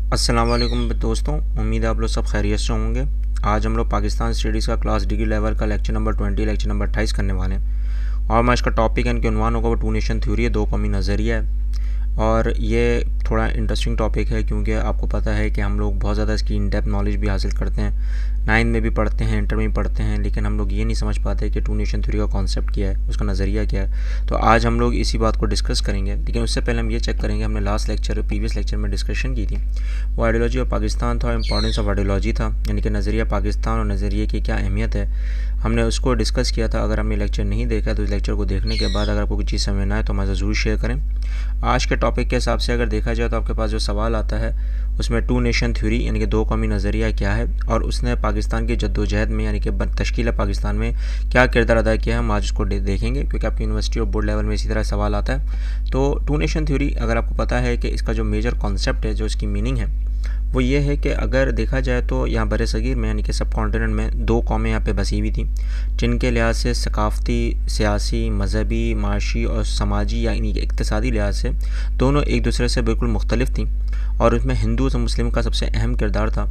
अस्सलाम वालेकुम दोस्तों, उम्मीद है आप लोग सब खैरियत से होंगे। आज हम लोग पाकिस्तान स्टडीज़ का क्लास डिग्री लेवल का लेक्चर नंबर 20 लेक्चर नंबर 28 करने वाले हैं। और मैं इसका टॉपिक इनके उन्वान होगा वो टू नेशन थ्योरी है, दो कौमी नज़रिया है। और ये थोड़ा इंटरेस्टिंग टॉपिक है क्योंकि आपको पता है कि हम लोग बहुत ज़्यादा इसकी इन डेप्थ नॉलेज भी हासिल करते हैं, 9 में भी पढ़ते हैं, इंटर में भी पढ़ते हैं, लेकिन हम लोग ये नहीं समझ पाते कि टू नेशन थ्योरी का कॉन्सेप्ट क्या है, उसका नज़रिया क्या है। तो आज हम लोग इसी बात को डिस्कस करेंगे, लेकिन उससे पहले हम ये चेक करेंगे, हमने लास्ट लेक्चर प्रीवियस लेक्चर में डिस्कशन की थी, वो आइडियोलॉजी ऑफ पाकिस्तान था, इंपॉर्टेंस ऑफ आइडियोलॉजी था, यानी कि नज़रिया पाकिस्तान और नज़रिए की क्या अहमियत है, हमने उसको डिस्कस किया था। अगर हमने लेक्चर नहीं देखा तो इस लेक्चर को देखने के बाद अगर आपको कोई चीज़ समझ ना आए तो हमारे ज़रूर शेयर करें। आज के टॉपिक के हिसाब से अगर देखा जाए तो आपके पास जो सवाल आता है उसमें टू नेशन थ्योरी यानी कि दो कौमी नज़रिया क्या है और उसने पाकिस्तान की जद्दोजहद में यानी कि तश्कील पाकिस्तान में क्या किरदार अदा किया है, हम आज उसको देखेंगे क्योंकि आपकी यूनिवर्सिटी और बोर्ड लेवल में इसी तरह सवाल आता है। तो टू नेशन थ्योरी अगर आपको पता है कि इसका जो मेजर कॉन्सेप्ट है, जो इसकी मीनिंग है वो ये है कि अगर देखा जाए तो यहाँ बर सग़ीर में यानी कि सब कॉन्टिनेंट में दो कौमें यहाँ पे बसी हुई थी, जिनके लिहाज से सकाफ़ती, सियासी, मजहबी, माशी और समाजी यानी कि इक़्तिसादी लिहाज से दोनों एक दूसरे से बिल्कुल मुख्तलिफ थी। और उसमें हिंदू और मुस्लिम का सबसे अहम किरदार था,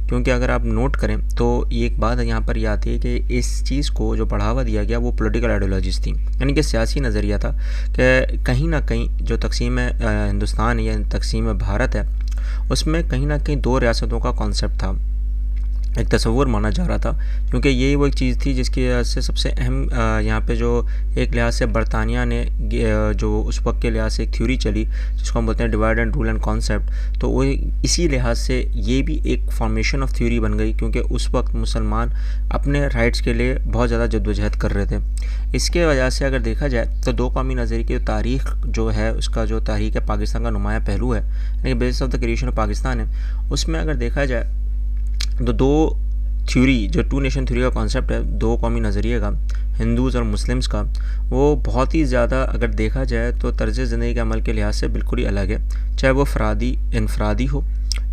क्योंकि अगर आप नोट करें तो ये एक बात यहाँ पर ये आती है कि इस चीज़ को जो बढ़ावा दिया गया वो पॉलिटिकल आइडियोलॉजीज़ थी, यानी कि सियासी नज़रिया था कि कहीं ना कहीं जो तकसीम हिंदुस्तान या तकसीम भारत है उसमें कहीं ना कहीं दो रियासतों का कॉन्सेप्ट था, एक तस्वुर माना जा रहा था, क्योंकि यही वो एक चीज़ थी जिसकी वजह से सबसे अहम यहाँ पे जो एक लिहाज से बरतानिया ने जो उस वक्त के लिहाज से एक थ्योरी चली जिसको हम बोलते हैं divide and rule and concept, तो वो इसी लिहाज से ये भी एक फॉर्मेशन ऑफ थ्योरी बन गई, क्योंकि उस वक्त मुसलमान अपने राइट्स के लिए बहुत ज़्यादा जद्दोजहद कर रहे थे। इसके वजह से अगर देखा जाए तो दो कौमी नज़रिए की तारीख़ जो है उसका जो तारीख़ है पाकिस्तान का नुमाया पहलू है, यानी base of the creation of Pakistan है, उसमें अगर देखा जाए तो दो थ्योरी जो टू नेशन थ्योरी का कॉन्सेप्ट है दो कौमी नज़रिए का, हिंदूज़ और मुस्लिम्स का, वो बहुत ही ज़्यादा अगर देखा जाए तो तर्ज ज़िंदगी के अमल के लिहाज से बिल्कुल ही अलग है, चाहे वो इनफरादी हो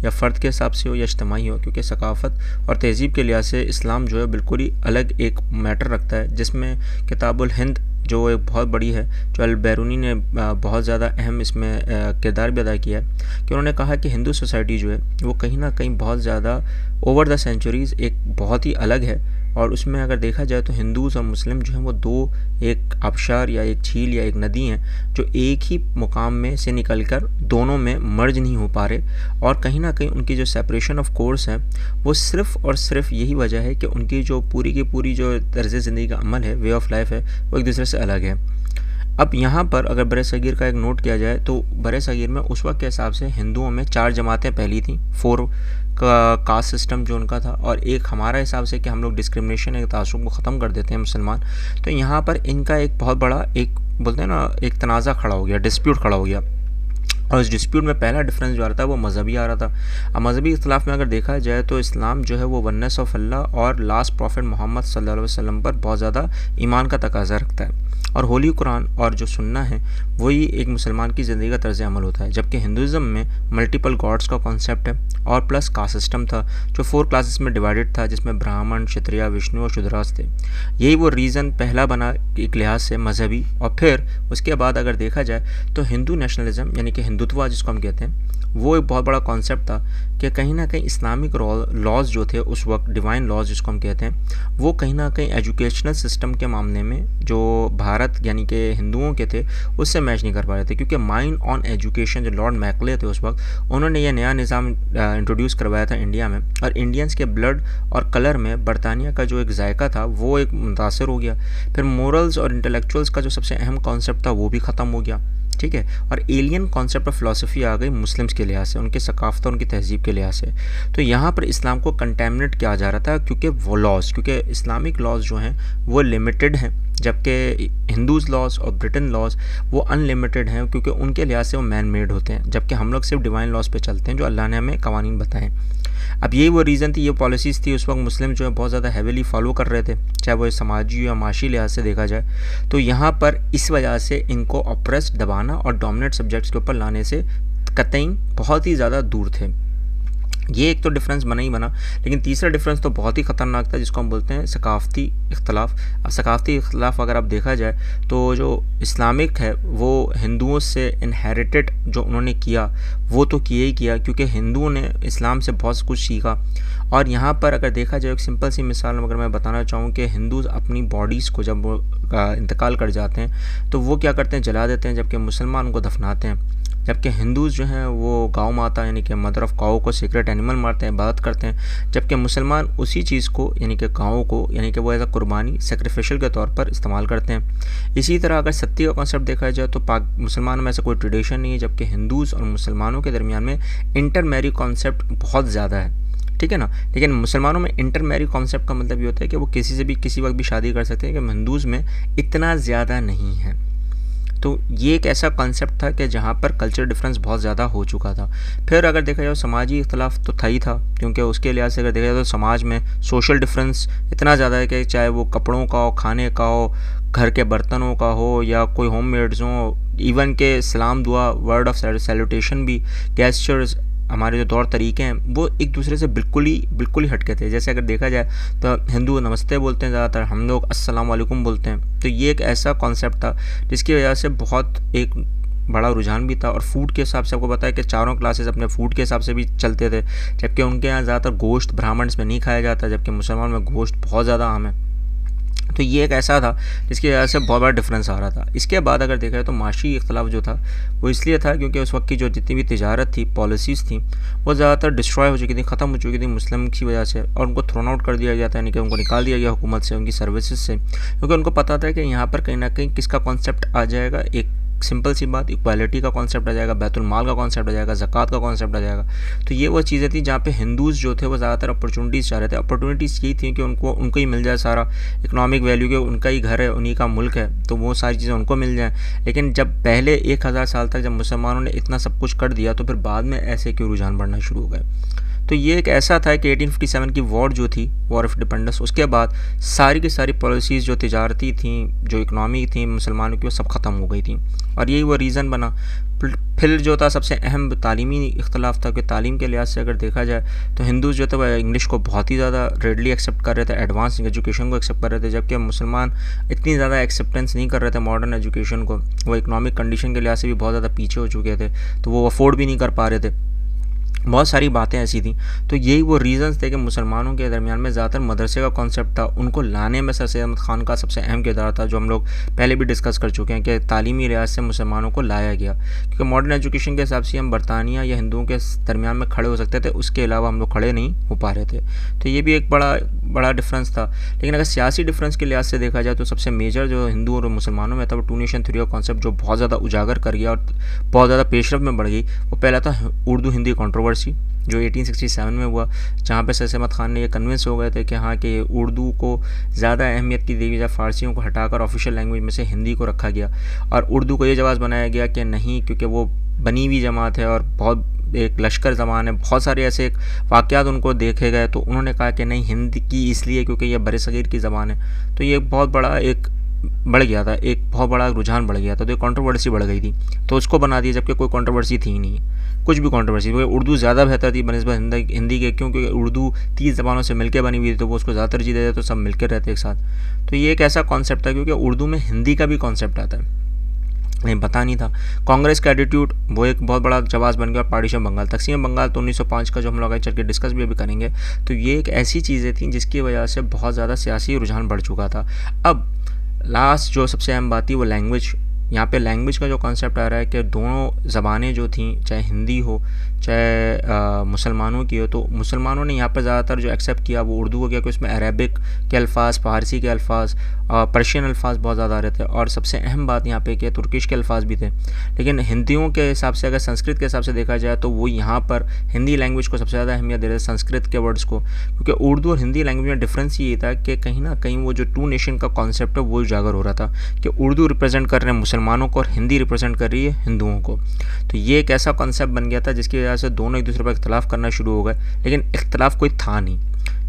या फ़र्द के हिसाब से हो या इज्तिमाई हो, क्योंकि सकाफ़त और तहज़ीब के लिहाज से इस्लाम जो है बिल्कुल ही अलग एक मैटर रखता है, जिसमें किताबुल हिंद जो एक बहुत बड़ी है, जो अल-बैरूनी ने बहुत ज़्यादा अहम इसमें किरदार भी अदा किया है कि उन्होंने कहा कि हिंदू सोसाइटी जो है वो कहीं ना कहीं बहुत ज़्यादा ओवर द सेंचुरीज़ एक बहुत ही अलग है, और उसमें अगर देखा जाए तो हिंदूज़ और मुस्लिम जो हैं वो दो एक आबशार या एक झील या एक नदी हैं जो एक ही मुकाम में से निकलकर दोनों में मर्ज नहीं हो पा रहे, और कहीं ना कहीं उनकी जो सेपरेशन ऑफ कोर्स है वो सिर्फ़ और सिर्फ यही वजह है कि उनकी जो पूरी की पूरी जो तर्ज ज़िंदगी का अमल है, वे ऑफ लाइफ है, वो एक दूसरे से अलग है। अब यहाँ पर अगर बर सग़ीर का एक नोट किया जाए तो बर सग़ीर में उस वक्त के हिसाब से हिंदुओं में 4 जमातें फैली थी, 4 का कास्ट सिस्टम जो उनका था, और एक हमारा हिसाब से कि हम लोग डिस्क्रिमिनेशन एक तासुब को ख़त्म कर देते हैं मुसलमान, तो यहाँ पर इनका एक बहुत बड़ा एक बोलते हैं ना एक तनाज़ा खड़ा हो गया, डिस्प्यूट खड़ा हो गया। और इस डिस्प्यूट में पहला डिफरेंस जो आ रहा था वो मजहबी आ रहा था। अब मजहबी इख्तिलाफ में अगर देखा जाए तो इस्लाम जो है वो वननेस ऑफ अल्लाह और लास्ट प्रॉफिट मोहम्मद सल्लल्लाहु अलैहि वसल्लम पर बहुत ज़्यादा ईमान का तकाजा रखता है, और होली कुरान और जो सुन्ना है वही एक मुसलमान की ज़िंदगी का तर्ज अमल होता है, जबकि हिंदुज़म में मल्टीपल गॉड्स का कॉन्सेप्ट है और प्लस कास्ट सिस्टम था जो 4 क्लासेस में डिवाइडेड था, जिसमें ब्राह्मण, क्षत्रिय, विष्णु और शूद्रास थे। यही वो रीज़न पहला बना एक लिहाज से मजहबी, और फिर उसके बाद अगर देखा जाए तो हिंदू नेशनलिज्म यानी कि हिंदुत्व जिसको हम कहते हैं वो एक बहुत बड़ा कॉन्सेप्ट था कि कहीं ना कहीं इस्लामिक लॉज जो थे उस वक्त, डिवाइन लॉज जिसको हम कहते हैं, वो कहीं ना कहीं एजुकेशनल सिस्टम के मामले में जो भारत यानी कि हिंदुओं के थे उससे मैच नहीं कर पा रहे थे, क्योंकि माइंड ऑन एजुकेशन जो लॉर्ड मैकले थे उस वक्त, उन्होंने ये नया निज़ाम इंट्रोड्यूस करवाया था इंडिया में, और इंडियंस के ब्लड और कलर में बरतानिया का जो एक जायका था वो एक मुतासर हो गया। फिर मोरल्स और इंटेलेक्चुअल्स का जो सबसे अहम कॉन्सेप्ट था वो भी ख़त्म हो गया, ठीक है, और एलियन कॉन्सेप्ट ऑफ फ़िलासफ़ी आ गई मुस्लिम्स के लिहाज से, उनके सकाफ़त, उनकी तहज़ीब के लिहाज से। तो यहाँ पर इस्लाम को कंटेमिनेट किया जा रहा था, क्योंकि वो लॉज, क्योंकि इस्लामिक लॉज जो हैं वो लिमिटेड हैं, जबकि हिंदूज़ लॉज और ब्रिटेन लॉज वो अनलिमिटेड हैं, क्योंकि उनके लिहाज से वो मैन मेड होते हैं, जबकि हम लोग सिर्फ डिवाइन लॉज पे चलते हैं जो अल्लाह ने हमें कवानीन बताएं। अब यही वो रीज़न थी, ये पॉलिसीज़ थी उस वक्त मुस्लिम जो है बहुत ज़्यादा हैवीली फॉलो कर रहे थे, चाहे वो समाजी या माशी लिहाज से देखा जाए। तो यहाँ पर इस वजह से इनको ऑप्रेस, दबाना और डोमिनेट सब्जेक्ट्स के ऊपर लाने से कतई बहुत ही ज़्यादा दूर थे। ये एक तो डिफरेंस बना ही बना, लेकिन तीसरा डिफरेंस तो बहुत ही ख़तरनाक था जिसको हम बोलते हैं सकाफ़ती इख्तलाफ। अब सकाफ़ती इख्तलाफ अगर आप देखा जाए तो जो इस्लामिक है वो हिंदुओं से इनहेरिटेड जो उन्होंने किया वो तो किया ही किया, क्योंकि हिंदुओं ने इस्लाम से बहुत कुछ सीखा। और यहाँ पर अगर देखा जाए एक सिंपल सी मिसाल अगर मैं बताना चाहूँ कि हिंदू अपनी बॉडीज़ को जब वो इंतकाल कर जाते हैं तो वो क्या करते हैं, जला देते हैं, जबकि मुसलमान उनको दफनाते हैं। जबकि हिंदूज़ जो हैं वो गौ माता यानी कि मदर ऑफ़ काऊ को सीक्रेट एनिमल मारते हैं, इबादत करते हैं, जबकि मुसलमान उसी चीज़ को यानी कि काऊ को यानी कि वो एज अ कुर्बानी सेक्रीफिशियल के तौर पर इस्तेमाल करते हैं। इसी तरह अगर सत्ती का कॉन्सेप्ट देखा जाए तो मुसलमानों में ऐसा कोई ट्रेडिशन नहीं है, जबकि हिंदूज़ और मुसलमानों के दरमियान में इंटर मैरी कॉन्सेप्ट बहुत ज़्यादा है, ठीक है ना। लेकिन मुसलमानों में इंटर मैरी कॉन्सेप्ट का मतलब ये होता है कि वो किसी से भी किसी वक्त भी शादी कर सकते हैं, कि हिंदूज़ में इतना ज़्यादा नहीं है। तो ये एक ऐसा कॉन्सेप्ट था कि जहाँ पर कल्चर डिफरेंस बहुत ज़्यादा हो चुका था। फिर अगर देखा जाए समाजी इख्तलाफ तो था ही था, क्योंकि उसके लिहाज से अगर देखा जाए तो समाज में सोशल डिफरेंस इतना ज़्यादा है कि चाहे वो कपड़ों का हो, खाने का हो, घर के बर्तनों का हो, या कोई होम मेड्स हो, इवन के सलाम दुआ वर्ड ऑफ सैल्यूटेशन भी, गेस्चर्स, हमारे जो तौर तरीके हैं वो एक दूसरे से बिल्कुल ही हटके थे। जैसे अगर देखा जाए तो हिंदू नमस्ते बोलते हैं ज़्यादातर, हम लोग अस्सलाम वालेकुम बोलते हैं। तो ये एक ऐसा कॉन्सेप्ट था जिसकी वजह से बहुत एक बड़ा रुझान भी था। और फूड के हिसाब से आपको पता है कि चारों क्लासेस अपने फूड के हिसाब से भी चलते थे, जबकि उनके यहाँ ज़्यादातर गोश्त ब्राह्मण्स में नहीं खाया जाता, जबकि मुसलमान में गोश्त बहुत ज़्यादा आम है। तो ये एक ऐसा था जिसकी वजह से बहुत बड़ा डिफरेंस आ रहा था। इसके बाद अगर देखा जाए तो माशी इख्तलाफ जो था वो इसलिए था क्योंकि उस वक्त की जो जितनी भी तिजारत थी, पॉलिसीज़ थी, वो ज़्यादातर डिस्ट्रॉय हो चुकी थी, ख़त्म हो चुकी थी मुस्लिम की वजह से, और उनको थ्रोन आउट कर दिया गया था, यानी कि उनको निकाल दिया गया हुकूमत से, उनकी सर्विसेज से, क्योंकि उनको पता था कि यहाँ पर कहीं ना कहीं किसका कॉन्सेप्ट आ जाएगा, एक सिंपल सी बात, इक्वालिटी का कॉन्सेप्ट आ जाएगा, बैतुल माल का कॉन्सेप्ट आ जाएगा, ज़कात का कॉन्सेप्ट आ जाएगा। तो ये वो चीज़ें थी जहाँ पे हिंदूज़ जो थे वो ज़्यादातर अपॉर्चुनिटीज़ चाह रहे थे। अपॉर्चुनिटीज़ यही थी कि उनको ही मिल जाए सारा इकोनॉमिक वैल्यू, के उनका ही घर है, उन्हीं का मुल्क है, तो वो सारी चीज़ें उनको मिल जाएँ। लेकिन जब पहले 1000 साल तक जब मुसलमानों ने इतना सब कुछ कर दिया तो फिर बाद में ऐसे क्यों रुझान बढ़ना शुरू हो गए। तो ये एक ऐसा था कि 1857 की वॉर जो थी, वॉर ऑफ इंडिपेंडेंस, उसके बाद सारी की सारी पॉलिसीज़ जो तिजारती थी, जो इकनॉमी थी मुसलमानों की, वो सब ख़त्म हो गई थी। और यही वो रीज़न बना। फिर जो था सबसे अहम तालीमी इख्तलाफ था कि तालीम के लिहाज से अगर देखा जाए तो हिंदूज़ जो थे वह इंग्लिश को बहुत ही ज़्यादा रेडली एक्सेप्ट कर रहे थे, एडवांस एजुकेशन को एक्सेप्ट कर रहे थे, जबकि मुसलमान इतनी ज़्यादा एक्सेप्टेंस नहीं कर रहे थे मॉडर्न एजुकेशन को। वो इकनॉमिक कंडीशन के लिहाज से भी बहुत ज़्यादा पीछे हो चुके थे, तो वो अफोर्ड भी नहीं कर पा रहे थे। बहुत सारी बातें ऐसी थी। तो यही वो रीज़न्स थे कि मुसलमानों के दरमियान में ज़्यादातर मदरसे का कॉन्सेप्ट था, उनको लाने में सर सैयद अहमद ख़ान का सबसे अहम किरदार था, जो हम लोग पहले भी डिस्कस कर चुके हैं कि तालीमी लिहाज से मुसलमानों को लाया गया, क्योंकि मॉडर्न एजुकेशन के हिसाब से हम बरतानिया या हिंदुओं के दरमियान में खड़े हो सकते थे, उसके अलावा हम लोग खड़े नहीं हो पा रहे थे। तो ये भी एक बड़ा डिफरेंस था। लेकिन अगर सियासी डिफरेंस के लिहाज से देखा जाए तो सबसे मेजर जो हिंदू और मुसलमानों में था वो टू नेशन थ्योरी का कॉन्सेप्ट, जो बहुत ज़्यादा उजागर कर गया और बहुत ज़्यादा पेशरफ में बढ़ गई। वो पहला था उर्दू हिंदी कंट्रोवर्सी, जो 1867 में हुआ, जहाँ पे सर सैयद अहमद ख़ान ने ये कन्विंस हो गए थे कि हाँ कि उर्दू को ज़्यादा अहमियत की दी जाए, फ़ारसियों को हटाकर ऑफिशियल लैंग्वेज में से हिंदी को रखा गया, और उर्दू को ये जवाब बनाया गया कि नहीं, क्योंकि वो बनी हुई जमात है और बहुत एक लश्कर ज़बान है, बहुत सारे ऐसे वाक़यात उनको देखे गए, तो उन्होंने कहा कि नहीं, हिंदी की इसलिए क्योंकि ये बरसगीर की ज़बान है। तो ये बहुत बड़ा एक बढ़ गया था, एक बहुत बड़ा रुझान बढ़ गया था, तो एक कंट्रोवर्सी बढ़ गई थी, तो उसको बना दिया, जबकि कोई कंट्रोवर्सी थी ही नहीं, कुछ भी कंट्रोवर्सी, क्योंकि उर्दू ज़्यादा बेहतर थी बनस्बत हिंदी के, क्योंकि उर्दू 30 ज़बानों से मिलकर बनी हुई थी, तो वो उसको ज़्यादा तरजीह देते, तो सब मिलकर रहते एक साथ। तो ये एक ऐसा कॉन्सेप्ट था, क्योंकि उर्दू में हिंदी का भी कॉन्सेप्ट आता है, नहीं पता नहीं था। कांग्रेस का एटीट्यूड वो एक बहुत बड़ा जवाब बन गया। और पार्टीशन बंगाल, तकसीम बंगाल तो 1905 का, जो हम लोग आगे चल के डिस्कस भी अभी करेंगे। तो ये एक ऐसी चीज़ें थी जिसकी वजह से बहुत ज़्यादा सियासी रुझान बढ़ चुका था। अब लास्ट जो सबसे अहम बात थी वो लैंग्वेज। यहाँ पे लैंग्वेज का जो कॉन्सेप्ट आ रहा है कि दोनों ज़बानें जो थी, चाहे हिंदी हो चाहे मुसलमानों की हो, तो मुसलमानों ने यहाँ पर ज़्यादातर जो एक्सेप्ट किया वो उर्दू को किया, कि उसमें अरबिक के अल्फाज, फ़ारसी के अल्फाज, पर्शियन अल्फाज बहुत ज़्यादा आ रहे थे, और सबसे अहम बात यहाँ पे कि तुर्किश के अल्फाज भी थे। लेकिन हिंदियों के हिसाब से, अगर संस्कृत के हिसाब से देखा जाए तो वो यहाँ पर हिंदी लैंग्वेज को सबसे ज़्यादा अहमियत दे रहे थे, संस्कृत के वर्ड्स को, क्योंकि उर्दू और हिंदी लैंग्वेज में डिफरेंस ये था कि कहीं ना कहीं वो जो टू नेशन का कॉन्सेप्ट है वो उजागर हो रहा था, कि उर्दू रिप्रेजेंट कर रहे हैं मुसलमानों को और हिंदी रिप्रेजेंट कर रही है हिंदुओं को। तो ये एक ऐसा कॉन्सेप्ट बन गया था जिसकी वजह से दोनों एक दूसरे पर इख्तलाफ करना शुरू हो गए, लेकिन इख्तलाफ कोई था नहीं।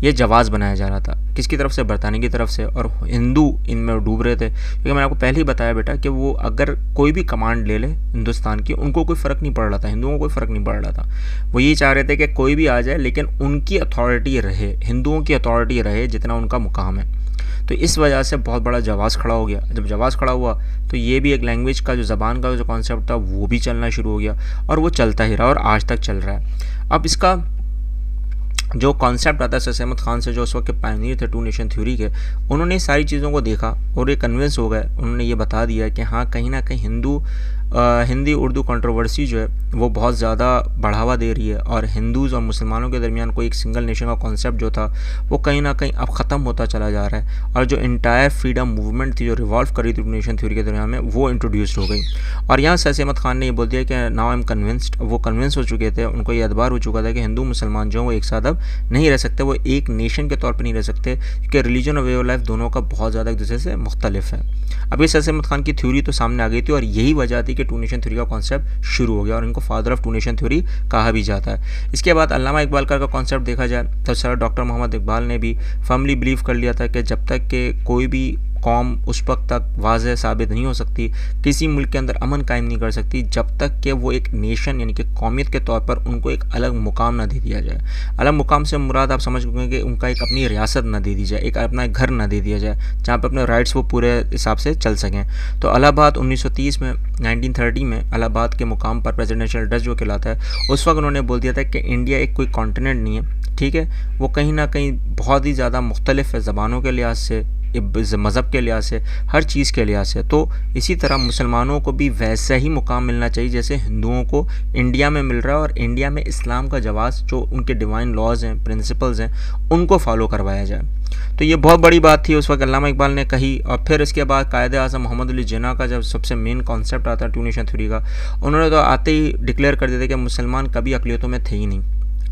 ये जवाब बनाया जा रहा था। किसकी तरफ से? बरतानिया की तरफ से। और हिंदू इनमें डूब रहे थे, क्योंकि मैंने आपको पहले ही बताया बेटा कि वो अगर कोई भी कमांड ले ले हिंदुस्तान की, उनको कोई फ़र्क नहीं पड़ रहा था, हिंदुओं को कोई फ़र्क नहीं पड़ रहा था। वो ये चाह रहे थे कि कोई भी आ जाए लेकिन उनकी अथॉरिटी रहे, हिंदुओं की अथॉरिटी रहे जितना उनका मुकाम है। तो इस वजह से बहुत बड़ा जवाब खड़ा हो गया। जब जवाब खड़ा हुआ तो ये भी एक लैंग्वेज का जो ज़बान का जो कॉन्सेप्ट था वो भी चलना शुरू हो गया, और वो चलता ही रहा और आज तक चल रहा है। अब इसका जो कॉन्सेप्ट आता है सर अहमद खान से, जो उस वक्त के पायनियर थे टू नेशन थ्योरी के, उन्होंने सारी चीज़ों को देखा और ये कन्विंस हो गए। उन्होंने ये बता दिया कि हाँ, कहीं ना कहीं हिंदी उर्दू कंट्रोवर्सी जो है वो बहुत ज़्यादा बढ़ावा दे रही है, और हिंदूज़ और मुसलमानों के दरमियान कोई एक सिंगल नेशन का कॉन्सेप्ट जो था वो कहीं ना कहीं अब ख़त्म होता चला जा रहा है। और जो इंटायर फ्रीडम मूवमेंट थी जो रिवॉल्व करी थी टू नेशन थ्योरी के दरमियान में, वो इंट्रोड्यूस्ड हो गई। और यहाँ सर अहमद खान ने ये बोल दिया कि नाउ आई एम कन्विंस्ड। वो कन्विंस हो चुके थे, उनको ये एतबार हो चुका था कि हिंदू मुसलमान जो वो एक साथ अब नहीं रह सकते, वो एक नेशन के तौर पर नहीं रह सकते, क्योंकि रिलीजन और वे ऑफ लाइफ दोनों का बहुत ज़्यादा एक दूसरे से मुख्तलिफ है। अब ये सर अहमद खान की थ्योरी तो सामने आ गई थी, और यही वजह थी कि टू नेशन थ्योरी का कॉन्सेप्ट शुरू हो गया, और इनको father of two nation theory कहा भी जाता है। इसके बाद अल्लामा इकबाल का कॉन्सेप्ट देखा जाए तो सर डॉक्टर मोहम्मद इकबाल ने भी फर्मली बिलीव कर लिया था कि जब तक कि कोई भी कौम उस वक्त तक वाज़ेह साबित नहीं हो सकती, किसी मुल्क के अंदर अमन कायम नहीं कर सकती, जब तक कि वो एक नेशन यानी कि कौमियत के तौर पर उनको एक अलग मुकाम ना दे दिया जाए। अलग मुकाम से मुराद आप समझ गए कि उनका एक अपनी रियासत ना दे दी जाए, एक अपना घर ना दे दिया जाए जहाँ पर अपने राइट्स वो पूरे हिसाब से चल सकें। तो इलाहाबाद 1930 में 1930 में इलाहाबाद के मुकाम पर प्रेसिडेंशियल एड्रेस जो कहलाता है, उस वक्त उन्होंने बोल दिया था कि इंडिया एक कोई कॉन्टिनेंट नहीं है, ठीक है, वो कहीं ना कहीं बहुत ही ज़्यादा मुख्तलिफ है, ज़बानों के लिहाज से, मज़हब के लिहाज से, हर चीज़ के लिहाज से। तो इसी तरह मुसलमानों को भी वैसा ही मुकाम मिलना चाहिए जैसे हिंदुओं को इंडिया में मिल रहा है, और इंडिया में इस्लाम का जवाब जो उनके डिवाइन लॉज हैं, प्रिंसिपल्स हैं, उनको फॉलो करवाया जाए। तो ये बहुत बड़ी बात थी उस वक्त अल्लामा इकबाल ने कही। और फिर इसके बाद कायदे आज़म मोहम्मद अली जिन्ना का जब सबसे मेन कॉन्सेप्ट आता है टू नेशन थ्योरी का, उन्होंने तो आते ही डिक्लेयर कर दिया था कि मुसलमान कभी अक़लियतों में थे ही नहीं,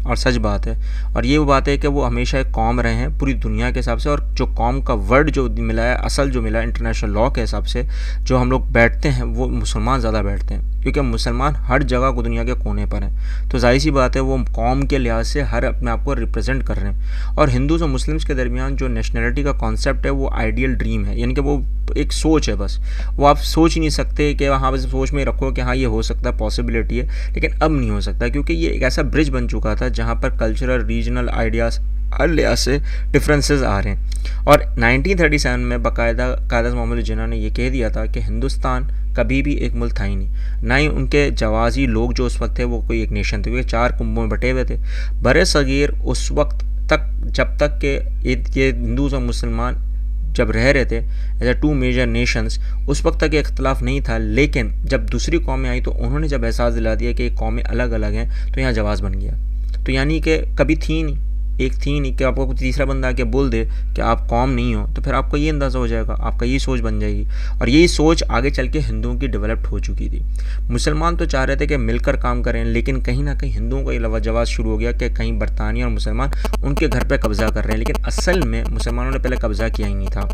और सच बात है। और ये वो बात है कि वो हमेशा एक कौम रहे हैं पूरी दुनिया के हिसाब से, और जो कौम का वर्ड जो मिला है, असल जो मिला है इंटरनेशनल लॉ के हिसाब से, जो हम लोग बैठते हैं वो मुसलमान ज़्यादा बैठते हैं, क्योंकि मुसलमान हर जगह को दुनिया के कोने पर हैं। तो जाहिर सी बात है वो कौम के लिहाज से हर अपने आप को रिप्रेजेंट कर रहे हैं। और हिंदूज़ और मुस्लिम्स के दरमियान जो नेशनलिटी का कॉन्सेप्ट है वो आइडियल ड्रीम है, यानी कि वो एक सोच है, बस वो आप सोच ही नहीं सकते कि हाँ बस सोच में रखो कि हाँ ये हो सकता है, पॉसिबिलिटी है, लेकिन अब नहीं हो सकता, क्योंकि ये एक ऐसा ब्रिज बन चुका था जहाँ पर कल्चरल रीजनल आइडियाज़ हर लिहाज से डिफरेंसेस आ रहे हैं। और 1937 में बाकायदा कायदा मोहम्मद जिन्ना ने ये कह दिया था कि हिंदुस्तान कभी भी एक मुल्क था ही नहीं, ना ही उनके जवाजी लोग जो उस वक्त थे वो कोई एक नेशन थे, क्योंकि 4 कुंभों में बटे हुए थे। बरे सगीर उस वक्त तक जब तक के ये हिंदूज़ और मुसलमान जब रह रहे थे एज ए 2 मेजर नेशंस, उस वक्त तक इख्तलाफ नहीं था, लेकिन जब दूसरी कौमें आई तो उन्होंने जब एहसास दिला दिया कि कौमें अलग अलग हैं, तो यहाँ जवाज़ बन गया। तो यानी कि कभी थी नहीं, एक थी नहीं कि आपको तीसरा बंदा आके बोल दे कि आप कौम नहीं हो, तो फिर आपको ये अंदाज़ा हो जाएगा, आपका ये सोच बन जाएगी। और यही सोच आगे चल के हिंदुओं की डेवलप्ड हो चुकी थी। मुसलमान तो चाह रहे थे कि मिलकर काम करें, लेकिन कहीं ना कहीं हिंदुओं का ये जवाब शुरू हो गया कि कहीं बरतानिया और मुसलमान उनके घर पर कब्ज़ा कर रहे हैं, लेकिन असल में मुसलमानों ने पहले कब्ज़ा किया ही नहीं था।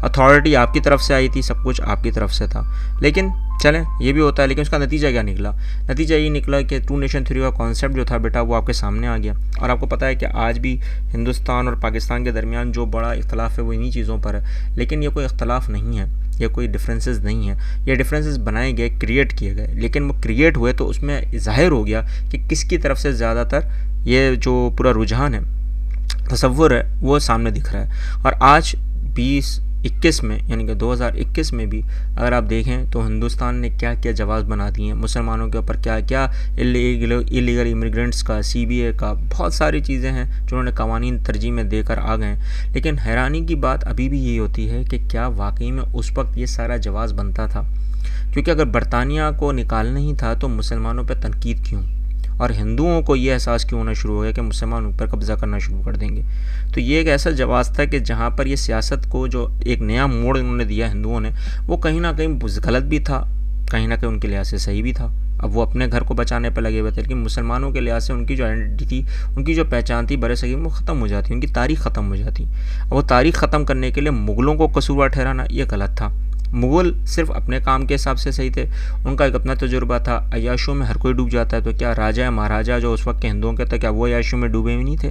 अथॉरिटी आपकी तरफ से आई थी, सब कुछ आपकी तरफ से था, लेकिन चलें ये भी होता है। लेकिन उसका नतीजा क्या निकला? नतीजा ये निकला कि टू नेशन थ्योरी का कॉन्सेप्ट जो था बेटा वो आपके सामने आ गया। और आपको पता है कि आज भी हिंदुस्तान और पाकिस्तान के दरमियान जो बड़ा इख्तलाफ है वो इन्हीं चीज़ों पर है, लेकिन ये कोई इख्तलाफ नहीं है, ये कोई डिफरेंसेस नहीं है। ये डिफरेंसेस बनाए गए, क्रिएट किए गए, लेकिन वो क्रिएट हुए तो उसमें ज़ाहिर हो गया कि किसकी तरफ से ज़्यादातर ये जो पूरा रुझान है, तसव्वुर है, वो सामने दिख रहा है। और आज 2021 में यानी कि 2021 में भी अगर आप देखें तो हिंदुस्तान ने क्या क्या जवाब बना दिए हैं मुसलमानों के ऊपर, क्या क्या इलीगल इमिग्रेंट्स का, CBA का, बहुत सारी चीज़ें हैं जो उन्होंने कवानीन तरजीह में देकर आ गए हैं। लेकिन हैरानी की बात अभी भी यही होती है कि क्या वाकई में उस वक्त ये सारा जवाब बनता था? क्योंकि अगर बरतानिया को निकालना ही था तो मुसलमानों पर तनकीद क्यों, और हिंदुओं को ये एहसास क्यों होना शुरू हो गया कि मुसलमान ऊपर कब्ज़ा करना शुरू कर देंगे? तो ये एक ऐसा जवाब था कि जहाँ पर ये सियासत को जो एक नया मोड़ उन्होंने दिया हिंदुओं ने, वो कहीं ना कहीं गलत भी था, कहीं ना कहीं उनके लिहाज से सही भी था। अब वो अपने घर को बचाने पर लगे हुए थे, लेकिन मुसलमानों के लिहाज से उनकी जो आइडेंटिटी थी, उनकी जो पहचान थी बरे सगीर में, वो ख़त्म हो जाती, उनकी तारीख़ ख़त्म हो जाती। अब वो तारीख़ ख़त्म करने के लिए मुग़लों को कसूरवार ठहराना ये गलत था। मुग़ल सिर्फ अपने काम के हिसाब से सही थे, उनका एक अपना तजुर्बा था। अय्याशों में हर कोई डूब जाता है, तो क्या राजा या महाराजा जो उस वक्त के हिंदुओं के थे, क्या वो अय्याशों में डूबे हुए नहीं थे?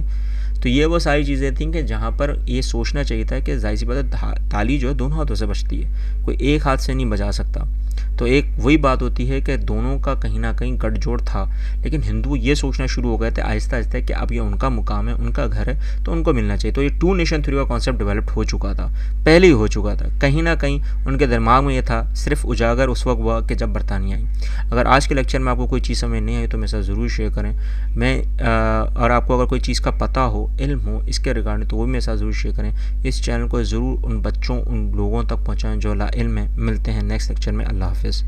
तो तो ये वो सारी चीज़ें थी कि जहाँ पर ये सोचना चाहिए था कि जाहिर सी बात है ताली जो है दोनों हाथों से बजती है, कोई एक हाथ से नहीं बजा सकता। तो एक वही बात होती है कि दोनों का कहीं ना कहीं गठजोड़ था, लेकिन हिंदू ये सोचना शुरू हो गए थे आहिस्ता आहिस्ता कि अब ये उनका मुकाम है, उनका घर है, तो उनको मिलना चाहिए। तो ये टू नेशन थ्योरी का कॉन्सेप्ट डेवलप्ड हो चुका था, पहले ही हो चुका था, कहीं ना कहीं उनके दिमाग में ये था, सिर्फ उजागर उस वक्त हुआ कि जब बरतानिया आई। अगर आज के लेक्चर में आपको कोई चीज़ समझ नहीं आई तो मेरे साथ ज़रूर शेयर करें। और आपको अगर कोई चीज़ का पता हो, इल्म हो इसके रिगार्डिंग, तो वो भी मेरे साथ ज़रूर शेयर करें। इस चैनल को ज़रूर उन बच्चों, उन लोगों तक पहुँचाएँ जो ला इल्म है। मिलते हैं नेक्स्ट लेक्चर में। अल्लाह हाफ़िज़।